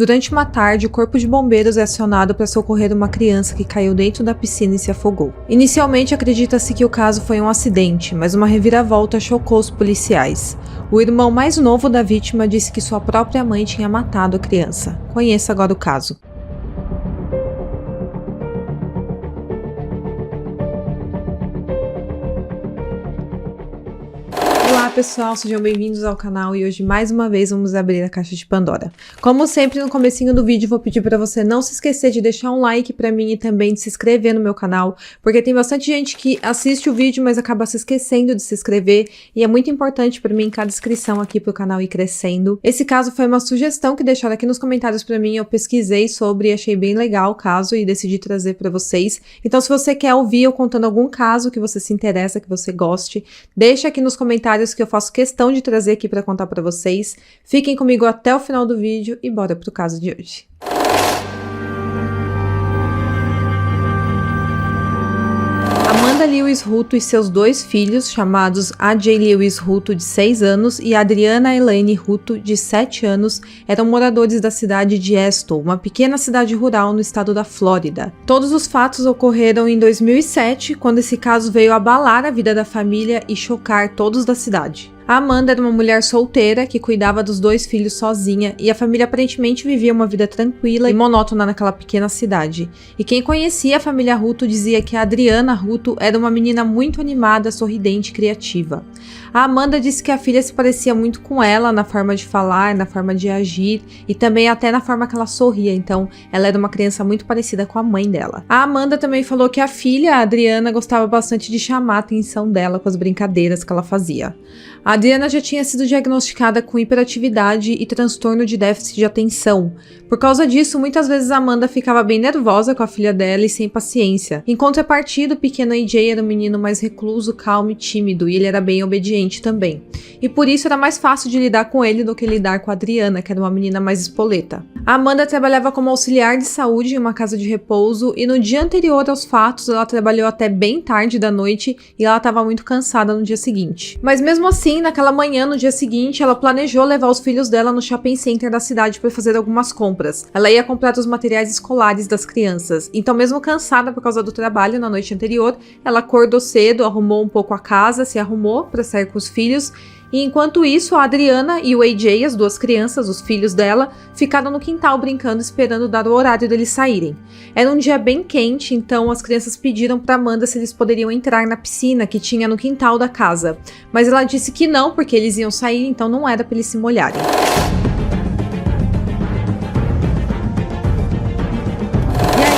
Durante uma tarde, o corpo de bombeiros é acionado para socorrer uma criança que caiu dentro da piscina e se afogou. Inicialmente, acredita-se que o caso foi um acidente, mas uma reviravolta chocou os policiais. O irmão mais novo da vítima disse que sua própria mãe tinha matado a criança. Conheça agora o caso. Olá pessoal, sejam bem-vindos ao canal e hoje mais uma vez vamos abrir a caixa de Pandora. Como sempre, no comecinho do vídeo vou pedir para você não se esquecer de deixar um like para mim e também de se inscrever no meu canal, porque tem bastante gente que assiste o vídeo, mas acaba se esquecendo de se inscrever e é muito importante para mim cada inscrição aqui para o canal ir crescendo. Esse caso foi uma sugestão que deixaram aqui nos comentários para mim, eu pesquisei sobre e achei bem legal o caso e decidi trazer para vocês. Então se você quer ouvir eu contando algum caso que você se interessa, que você goste, deixa aqui nos comentários que eu faço questão de trazer aqui para contar para vocês. Fiquem comigo até o final do vídeo e bora pro caso de hoje. Amanda Lewis Ruto e seus dois filhos, chamados A.J. Lewis Ruto, de 6 anos, e Adriana Elaine Ruto, de 7 anos, eram moradores da cidade de Estill, uma pequena cidade rural no estado da Flórida. Todos os fatos ocorreram em 2007, quando esse caso veio abalar a vida da família e chocar todos da cidade. A Amanda era uma mulher solteira que cuidava dos dois filhos sozinha e a família aparentemente vivia uma vida tranquila e monótona naquela pequena cidade. E quem conhecia a família Ruto dizia que a Adriana Ruto era uma menina muito animada, sorridente e criativa. A Amanda disse que a filha se parecia muito com ela na forma de falar, na forma de agir e também até na forma que ela sorria, então ela era uma criança muito parecida com a mãe dela. A Amanda também falou que a filha, a Adriana, gostava bastante de chamar a atenção dela com as brincadeiras que ela fazia. A Adriana já tinha sido diagnosticada com hiperatividade e transtorno de déficit de atenção. Por causa disso, muitas vezes a Amanda ficava bem nervosa com a filha dela e sem paciência. Em contrapartida, o pequeno AJ era um menino mais recluso, calmo e tímido, e ele era bem obediente também. E por isso era mais fácil de lidar com ele do que lidar com a Adriana, que era uma menina mais espoleta. A Amanda trabalhava como auxiliar de saúde em uma casa de repouso e no dia anterior aos fatos ela trabalhou até bem tarde da noite e ela estava muito cansada no dia seguinte. Mas mesmo assim, naquela manhã, no dia seguinte, ela planejou levar os filhos dela no shopping center da cidade para fazer algumas compras. Ela ia comprar os materiais escolares das crianças. Então, mesmo cansada por causa do trabalho na noite anterior, ela acordou cedo, arrumou um pouco a casa, se arrumou para sair com os filhos. E enquanto isso, a Adriana e o AJ, as duas crianças, os filhos dela, ficaram no quintal brincando, esperando dar o horário deles saírem. Era um dia bem quente, então as crianças pediram para Amanda se eles poderiam entrar na piscina que tinha no quintal da casa. Mas ela disse que não, porque eles iam sair, então não era para eles se molharem.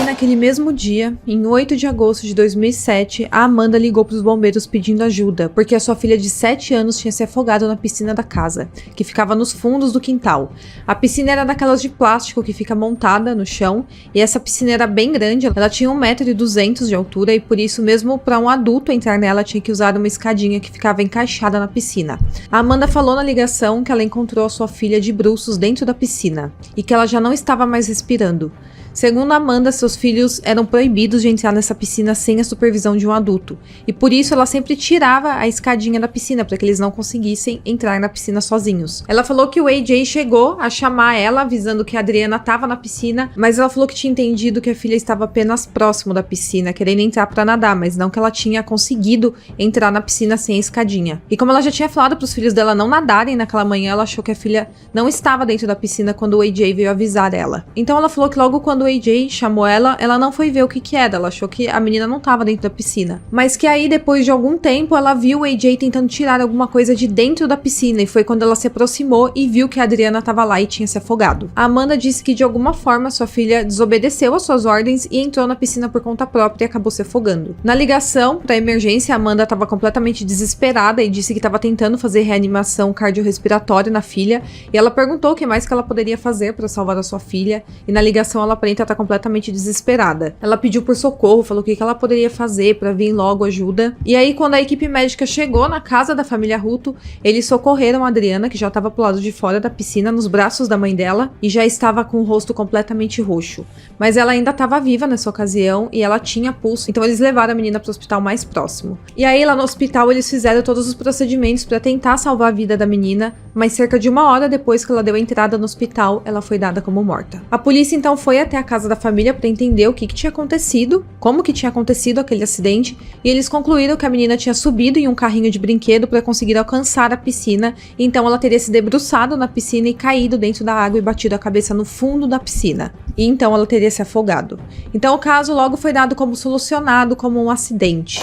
Naquele mesmo dia, em 8 de agosto de 2007, a Amanda ligou para os bombeiros pedindo ajuda, porque a sua filha de 7 anos tinha se afogado na piscina da casa, que ficava nos fundos do quintal. A piscina era daquelas de plástico que fica montada no chão, e essa piscina era bem grande, ela tinha 1,2 m de altura, e por isso mesmo para um adulto entrar nela tinha que usar uma escadinha que ficava encaixada na piscina. A Amanda falou na ligação que ela encontrou a sua filha de bruços dentro da piscina, e que ela já não estava mais respirando. Segundo Amanda, seus filhos eram proibidos de entrar nessa piscina sem a supervisão de um adulto, e por isso ela sempre tirava a escadinha da piscina para que eles não conseguissem entrar na piscina sozinhos. Ela falou que o AJ chegou a chamar ela, avisando que a Adriana estava na piscina, mas ela falou que tinha entendido que a filha estava apenas próximo da piscina, querendo entrar para nadar, mas não que ela tinha conseguido entrar na piscina sem a escadinha. E como ela já tinha falado para os filhos dela não nadarem naquela manhã, ela achou que a filha não estava dentro da piscina quando o AJ veio avisar ela. Então ela falou que logo quando o AJ chamou ela não foi ver o que era, ela achou que a menina não estava dentro da piscina. Mas que aí, depois de algum tempo, ela viu o AJ tentando tirar alguma coisa de dentro da piscina, e foi quando ela se aproximou e viu que a Adriana estava lá e tinha se afogado. A Amanda disse que de alguma forma sua filha desobedeceu às suas ordens e entrou na piscina por conta própria e acabou se afogando. Na ligação para emergência, a Amanda estava completamente desesperada e disse que estava tentando fazer reanimação cardiorrespiratória na filha, e ela perguntou o que mais que ela poderia fazer para salvar a sua filha, e na ligação ela aparenta estar completamente desesperada. Ela pediu por socorro, falou o que ela poderia fazer para vir logo ajuda. E aí, quando a equipe médica chegou na casa da família Ruto, eles socorreram a Adriana, que já estava pro lado de fora da piscina, nos braços da mãe dela, e já estava com o rosto completamente roxo. Mas ela ainda estava viva nessa ocasião e ela tinha pulso, então eles levaram a menina para o hospital mais próximo. E aí, lá no hospital, eles fizeram todos os procedimentos para tentar salvar a vida da menina, mas cerca de 1 hora depois que ela deu a entrada no hospital, ela foi dada como morta. A polícia então foi até a casa da família para entender o que tinha acontecido, como que tinha acontecido aquele acidente, e eles concluíram que a menina tinha subido em um carrinho de brinquedo para conseguir alcançar a piscina, então ela teria se debruçado na piscina e caído dentro da água e batido a cabeça no fundo da piscina, e então ela teria se afogado. Então o caso logo foi dado como solucionado como um acidente.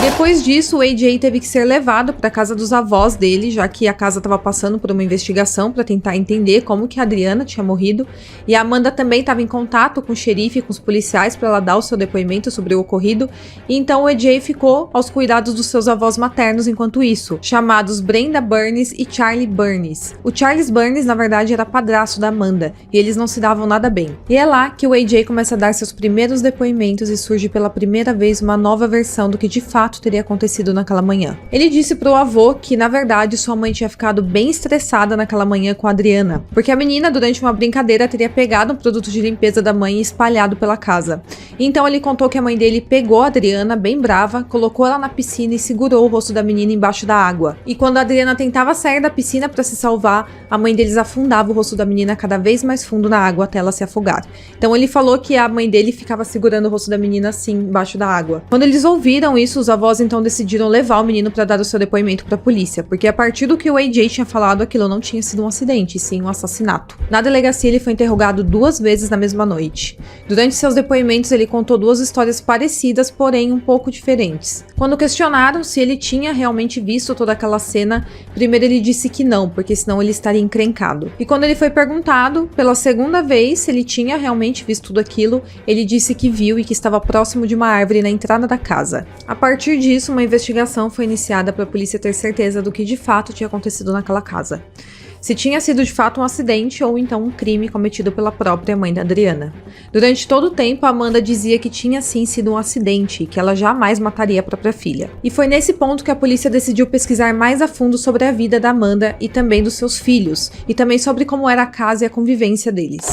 Depois disso, o AJ teve que ser levado para a casa dos avós dele, já que a casa estava passando por uma investigação para tentar entender como que a Adriana tinha morrido, e a Amanda também estava em contato com o xerife e com os policiais para ela dar o seu depoimento sobre o ocorrido, e então o AJ ficou aos cuidados dos seus avós maternos enquanto isso, chamados Brenda Burns e Charlie Burns. O Charles Burns, na verdade, era padrasto da Amanda, e eles não se davam nada bem. E é lá que o AJ começa a dar seus primeiros depoimentos e surge pela primeira vez uma nova versão do que de fato teria acontecido naquela manhã. Ele disse pro avô que, na verdade, sua mãe tinha ficado bem estressada naquela manhã com a Adriana, porque a menina, durante uma brincadeira, teria pegado um produto de limpeza da mãe e espalhado pela casa. Então ele contou que a mãe dele pegou a Adriana, bem brava, colocou ela na piscina e segurou o rosto da menina embaixo da água. E quando a Adriana tentava sair da piscina para se salvar, a mãe deles afundava o rosto da menina cada vez mais fundo na água até ela se afogar. Então ele falou que a mãe dele ficava segurando o rosto da menina assim, embaixo da água. Quando eles ouviram isso, os avós então decidiram levar o menino para dar o seu depoimento para a polícia, porque a partir do que o AJ tinha falado, aquilo não tinha sido um acidente, e sim um assassinato. Na delegacia, ele foi interrogado 2 vezes na mesma noite. Durante seus depoimentos, ele contou 2 histórias parecidas, porém um pouco diferentes. Quando questionaram se ele tinha realmente visto toda aquela cena, primeiro ele disse que não, porque senão ele estaria encrencado. E quando ele foi perguntado pela segunda vez se ele tinha realmente visto tudo aquilo, ele disse que viu e que estava próximo de uma árvore na entrada da casa. A partir disso, uma investigação foi iniciada para a polícia ter certeza do que de fato tinha acontecido naquela casa. Se tinha sido de fato um acidente ou então um crime cometido pela própria mãe da Adriana. Durante todo o tempo, a Amanda dizia que tinha sim sido um acidente e que ela jamais mataria a própria filha. E foi nesse ponto que a polícia decidiu pesquisar mais a fundo sobre a vida da Amanda e também dos seus filhos, e também sobre como era a casa e a convivência deles.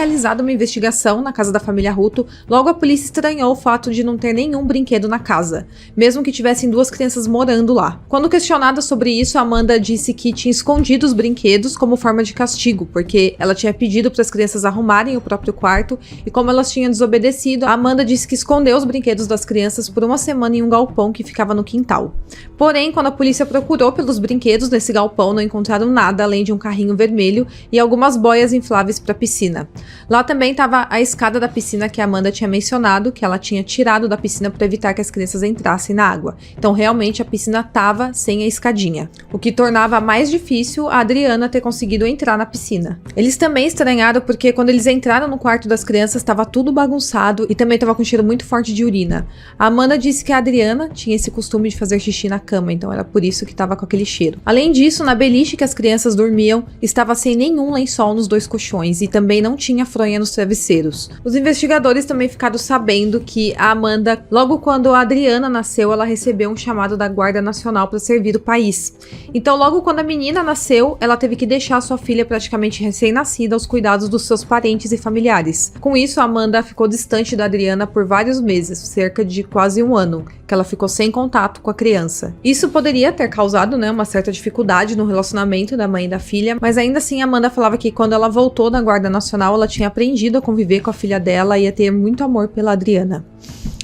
Realizada uma investigação na casa da família Hutto, logo a polícia estranhou o fato de não ter nenhum brinquedo na casa, mesmo que tivessem 2 crianças morando lá. Quando questionada sobre isso, Amanda disse que tinha escondido os brinquedos como forma de castigo, porque ela tinha pedido para as crianças arrumarem o próprio quarto, e como elas tinham desobedecido, Amanda disse que escondeu os brinquedos das crianças por 1 semana em um galpão que ficava no quintal. Porém, quando a polícia procurou pelos brinquedos nesse galpão, não encontraram nada além de um carrinho vermelho e algumas boias infláveis para a piscina. Lá também estava a escada da piscina que a Amanda tinha mencionado, que ela tinha tirado da piscina para evitar que as crianças entrassem na água. Então, realmente, a piscina estava sem a escadinha, o que tornava mais difícil a Adriana ter conseguido entrar na piscina. Eles também estranharam porque quando eles entraram no quarto das crianças, estava tudo bagunçado e também estava com um cheiro muito forte de urina. A Amanda disse que a Adriana tinha esse costume de fazer xixi na cama, então era por isso que estava com aquele cheiro. Além disso, na beliche que as crianças dormiam, estava sem nenhum lençol nos 2 colchões e também não tinha fronha nos travesseiros. Os investigadores também ficaram sabendo que a Amanda, logo quando a Adriana nasceu, ela recebeu um chamado da Guarda Nacional para servir o país. Então, logo quando a menina nasceu, ela teve que deixar sua filha praticamente recém-nascida aos cuidados dos seus parentes e familiares. Com isso, a Amanda ficou distante da Adriana por vários meses, cerca de quase 1 ano, que ela ficou sem contato com a criança. Isso poderia ter causado, uma certa dificuldade no relacionamento da mãe e da filha, mas ainda assim a Amanda falava que quando ela voltou da Guarda Nacional, ela tinha aprendido a conviver com a filha dela e a ter muito amor pela Adriana.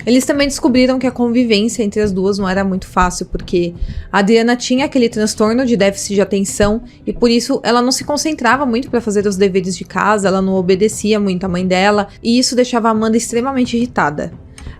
Eles também descobriram que a convivência entre as duas não era muito fácil, porque a Adriana tinha aquele transtorno de déficit de atenção e por isso ela não se concentrava muito para fazer os deveres de casa, ela não obedecia muito à mãe dela e isso deixava a Amanda extremamente irritada.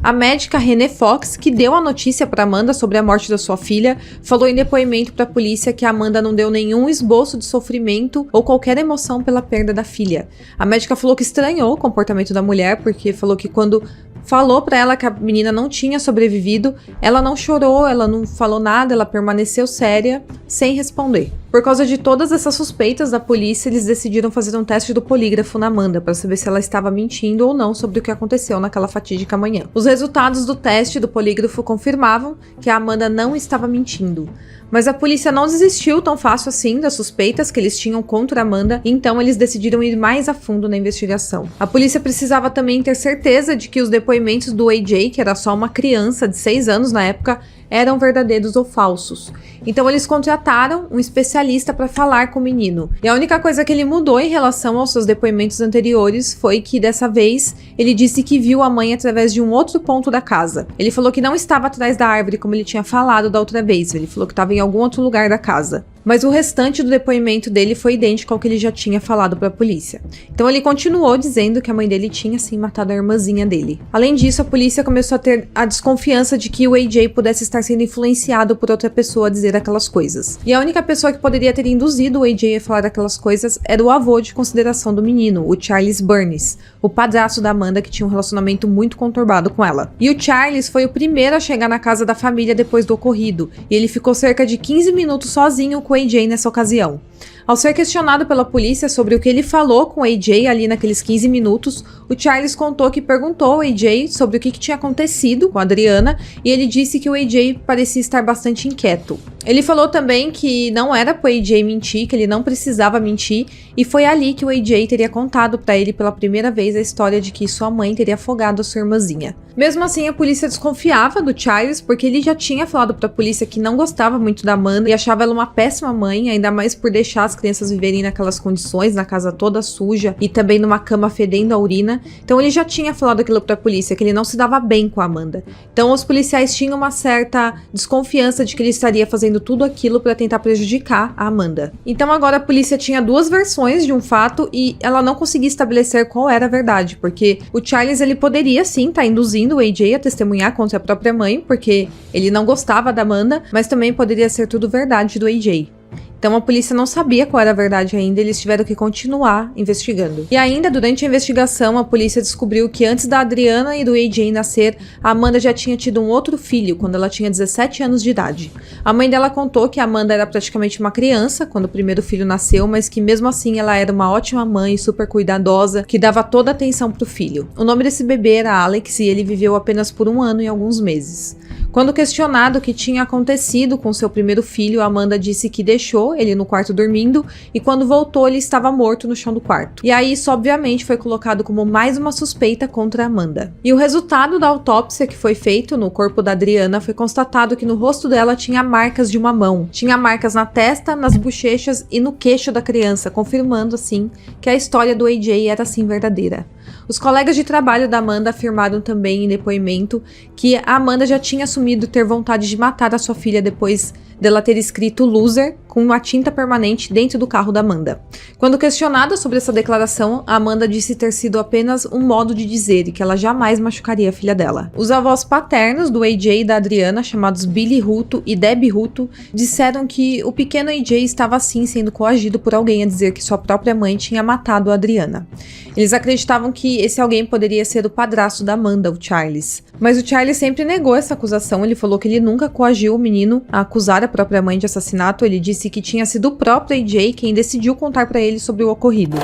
A médica Renee Fox, que deu a notícia para Amanda sobre a morte da sua filha, falou em depoimento para a polícia que a Amanda não deu nenhum esboço de sofrimento ou qualquer emoção pela perda da filha. A médica falou que estranhou o comportamento da mulher, porque falou que quando falou pra ela que a menina não tinha sobrevivido, ela não chorou, ela não falou nada, ela permaneceu séria, sem responder. Por causa de todas essas suspeitas da polícia, eles decidiram fazer um teste do polígrafo na Amanda para saber se ela estava mentindo ou não sobre o que aconteceu naquela fatídica manhã. Os resultados do teste do polígrafo confirmavam que a Amanda não estava mentindo. Mas a polícia não desistiu tão fácil assim das suspeitas que eles tinham contra a Amanda, então eles decidiram ir mais a fundo na investigação. A polícia precisava também ter certeza de que os depoimentos do AJ, que era só uma criança de 6 anos na época, eram verdadeiros ou falsos. Então eles contrataram um especialista para falar com o menino. E a única coisa que ele mudou em relação aos seus depoimentos anteriores foi que dessa vez ele disse que viu a mãe através de um outro ponto da casa. Ele falou que não estava atrás da árvore como ele tinha falado da outra vez. Ele falou que estava em algum outro lugar da casa. Mas o restante do depoimento dele foi idêntico ao que ele já tinha falado para a polícia. Então ele continuou dizendo que a mãe dele tinha sim matado a irmãzinha dele. Além disso, a polícia começou a ter a desconfiança de que o AJ pudesse estar sendo influenciado por outra pessoa a dizer aquelas coisas. E a única pessoa que poderia ter induzido o AJ a falar aquelas coisas era o avô de consideração do menino, o Charles Burns, o padrasto da Amanda, que tinha um relacionamento muito conturbado com ela. E o Charles foi o primeiro a chegar na casa da família depois do ocorrido, e ele ficou cerca de 15 minutos sozinho com o AJ nessa ocasião. Ao ser questionado pela polícia sobre o que ele falou com o AJ ali naqueles 15 minutos, o Charles contou que perguntou ao AJ sobre o que tinha acontecido com a Adriana e ele disse que o AJ parecia estar bastante inquieto. Ele falou também que não era pro AJ mentir, que ele não precisava mentir, e foi ali que o AJ teria contado pra ele pela primeira vez a história de que sua mãe teria afogado a sua irmãzinha. Mesmo assim, a polícia desconfiava do Charles, porque ele já tinha falado pra polícia que não gostava muito da Amanda e achava ela uma péssima mãe, ainda mais por deixar as crianças viverem naquelas condições, na casa toda suja e também numa cama fedendo a urina. Então ele já tinha falado aquilo pra polícia, que ele não se dava bem com a Amanda. Então os policiais tinham uma certa desconfiança de que ele estaria fazendo tudo aquilo para tentar prejudicar a Amanda. Então agora a polícia tinha duas versões de um fato e ela não conseguia estabelecer qual era a verdade, porque o Charles ele poderia sim estar induzindo o AJ a testemunhar contra a própria mãe, porque ele não gostava da Amanda, mas também poderia ser tudo verdade do AJ. Então a polícia não sabia qual era a verdade ainda, eles tiveram que continuar investigando. E ainda durante a investigação, a polícia descobriu que antes da Adriana e do AJ nascer, a Amanda já tinha tido um outro filho, quando ela tinha 17 anos de idade. A mãe dela contou que a Amanda era praticamente uma criança quando o primeiro filho nasceu, mas que mesmo assim ela era uma ótima mãe, super cuidadosa, que dava toda a atenção pro filho. O nome desse bebê era Alex e ele viveu apenas por 1 ano e alguns meses. Quando questionado o que tinha acontecido com seu primeiro filho, Amanda disse que deixou ele no quarto dormindo e quando voltou ele estava morto no chão do quarto. E aí isso obviamente foi colocado como mais uma suspeita contra Amanda. E o resultado da autópsia que foi feito no corpo da Adriana foi constatado que no rosto dela tinha marcas de uma mão. Tinha marcas na testa, nas bochechas e no queixo da criança, confirmando assim que a história do AJ era assim verdadeira. Os colegas de trabalho da Amanda afirmaram também em depoimento que a Amanda já tinha assumido ter vontade de matar a sua filha depois dela ter escrito loser com uma tinta permanente dentro do carro da Amanda. Quando questionada sobre essa declaração, a Amanda disse ter sido apenas um modo de dizer e que ela jamais machucaria a filha dela. Os avós paternos do AJ e da Adriana, chamados Billy Hutto e Debbie Hutto, disseram que o pequeno AJ estava sim sendo coagido por alguém a dizer que sua própria mãe tinha matado a Adriana. Eles acreditavam que esse alguém poderia ser o padrasto da Amanda, o Charles. Mas o Charles sempre negou essa acusação, ele falou que ele nunca coagiu o menino a acusar a própria mãe de assassinato, ele disse que tinha sido o próprio AJ quem decidiu contar para ele sobre o ocorrido.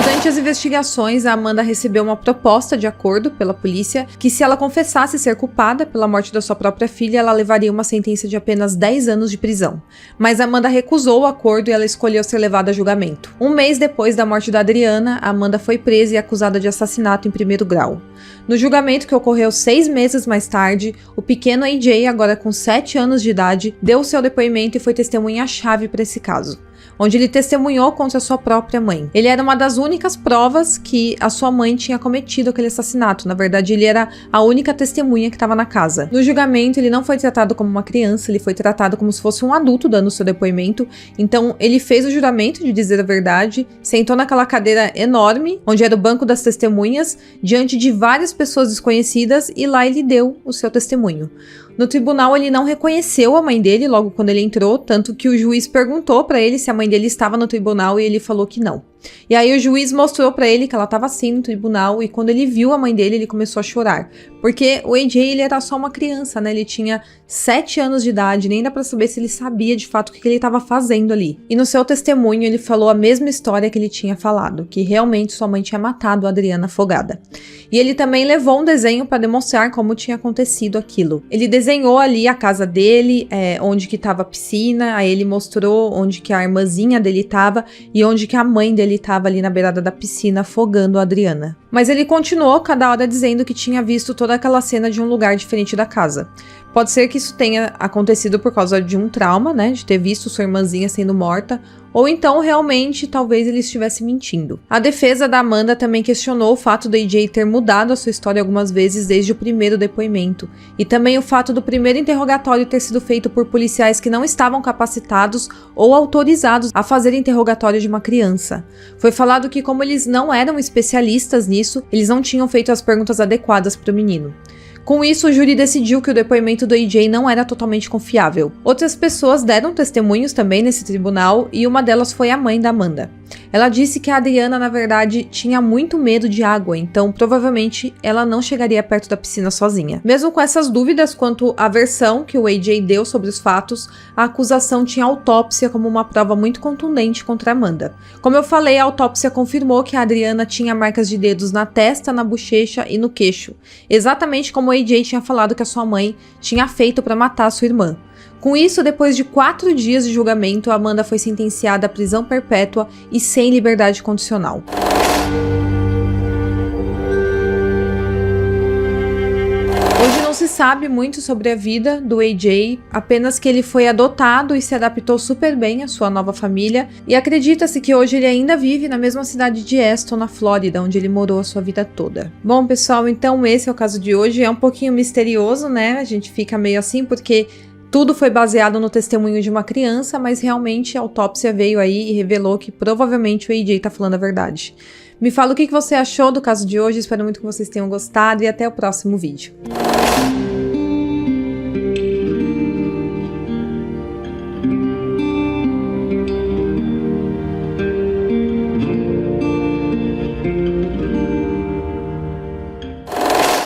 Durante as investigações, a Amanda recebeu uma proposta de acordo pela polícia que se ela confessasse ser culpada pela morte da sua própria filha, ela levaria uma sentença de apenas 10 anos de prisão. Mas a Amanda recusou o acordo e ela escolheu ser levada a julgamento. 1 mês depois da morte da Adriana, a Amanda foi presa e acusada de assassinato em 1º grau. No julgamento que ocorreu 6 meses mais tarde, o pequeno AJ, agora com 7 anos de idade, deu seu depoimento e foi testemunha-chave para esse caso, onde ele testemunhou contra sua própria mãe. Ele era uma das únicas provas que a sua mãe tinha cometido aquele assassinato. Na verdade, ele era a única testemunha que estava na casa. No julgamento, ele não foi tratado como uma criança, ele foi tratado como se fosse um adulto dando seu depoimento. Então, ele fez o juramento de dizer a verdade, sentou naquela cadeira enorme, onde era o banco das testemunhas, diante de várias pessoas desconhecidas, e lá ele deu o seu testemunho. No tribunal, ele não reconheceu a mãe dele logo quando ele entrou, tanto que o juiz perguntou para ele se a mãe dele estava no tribunal e ele falou que não. E aí o juiz mostrou pra ele que ela tava sim no tribunal, e quando ele viu a mãe dele, ele começou a chorar. Porque o AJ, ele era só uma criança, né? Ele tinha 7 anos de idade, nem dá pra saber se ele sabia de fato o que ele tava fazendo ali. E no seu testemunho, ele falou a mesma história que ele tinha falado, que realmente sua mãe tinha matado a Adriana afogada. E ele também levou um desenho para demonstrar como tinha acontecido aquilo. Ele desenhou ali a casa dele, onde que tava a piscina, aí ele mostrou onde que a irmãzinha dele tava e onde que a mãe dele tava ali na beirada da piscina afogando a Adriana. Mas ele continuou cada hora dizendo que tinha visto toda aquela cena de um lugar diferente da casa. Pode ser que isso tenha acontecido por causa de um trauma, né, de ter visto sua irmãzinha sendo morta, ou então realmente talvez ele estivesse mentindo. A defesa da Amanda também questionou o fato do AJ ter mudado a sua história algumas vezes desde o primeiro depoimento, e também o fato do primeiro interrogatório ter sido feito por policiais que não estavam capacitados ou autorizados a fazer interrogatório de uma criança. Foi falado que como eles não eram especialistas nisso, eles não tinham feito as perguntas adequadas para o menino. Com isso, o júri decidiu que o depoimento do AJ não era totalmente confiável. Outras pessoas deram testemunhos também nesse tribunal e uma delas foi a mãe da Amanda. Ela disse que a Adriana, na verdade, tinha muito medo de água, então provavelmente ela não chegaria perto da piscina sozinha. Mesmo com essas dúvidas quanto à versão que o AJ deu sobre os fatos, a acusação tinha a autópsia como uma prova muito contundente contra Amanda. Como eu falei, a autópsia confirmou que a Adriana tinha marcas de dedos na testa, na bochecha e no queixo, exatamente como o AJ tinha falado que a sua mãe tinha feito para matar a sua irmã. Com isso, depois de 4 dias de julgamento, Amanda foi sentenciada à prisão perpétua e sem liberdade condicional. Hoje não se sabe muito sobre a vida do AJ, apenas que ele foi adotado e se adaptou super bem à sua nova família, e acredita-se que hoje ele ainda vive na mesma cidade de Aston, na Flórida, onde ele morou a sua vida toda. Bom, pessoal, então esse é o caso de hoje. É um pouquinho misterioso, né? A gente fica meio assim porque tudo foi baseado no testemunho de uma criança, mas realmente a autópsia veio aí e revelou que provavelmente o AJ tá falando a verdade. Me fala o que você achou do caso de hoje, espero muito que vocês tenham gostado e até o próximo vídeo.